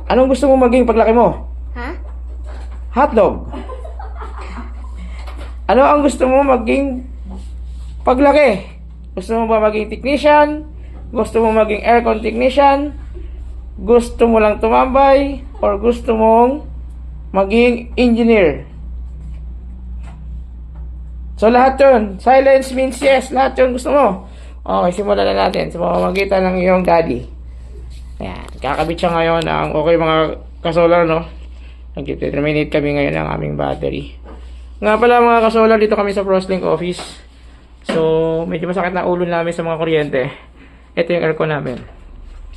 Anong gusto mo maging paglaki mo? Ha? Hotdog. Ano ang gusto mo maging paglaki? Gusto mo ba maging technician? Gusto mo maging aircon technician? Gusto mo lang tumambay? Or gusto mong maging engineer? So lahat yun. Silence means yes. Lahat yun gusto mo. Okay, simulan na natin sa pamamagitan ng iyong daddy. Ayan. Kakabit siya ngayon ng okay mga kasolar, no? Nag-terminate kami ngayon ng aming battery. Nga pala mga kasolar, dito kami sa Proslink office. So, medyo masakit na ulo namin sa mga kuryente. Ito yung aircon namin.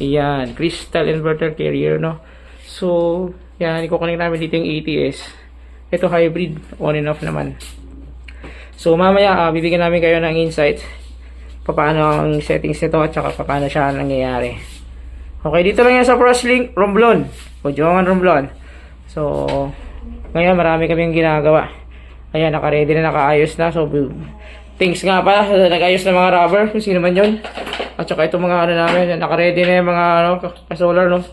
Ayan. Crystal inverter carrier, no? So, yan. Ikukunin namin dito yung ATS. Ito hybrid. On and off naman. So, mamaya, bibigyan namin kayo ng insight paano ang settings nito at saka paano siya nangyayari. Okay, dito lang yan sa Proslink Romblon. Pujongan Romblon. So, ngayon marami kaming ginagawa. Ayan, naka-ready na, naka-ayos na. So, thanks nga pala sa nag-ayos na mga rubber. Kung sino man yun. At saka itong mga ano namin, naka-ready na yung mga ano, ka-solar, no?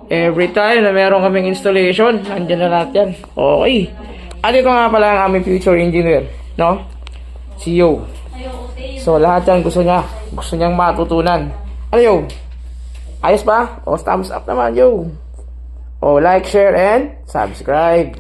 Every time na meron kaming installation, nandyan na lahat yan. Okay. At ito nga pala ang aming future engineer, no? Si Yo. So, lahat yan gusto niya. Gusto niyang matutunan. Ano, Yo? Ayos ba? O, thumbs up naman, Yo. O, like, share, and subscribe.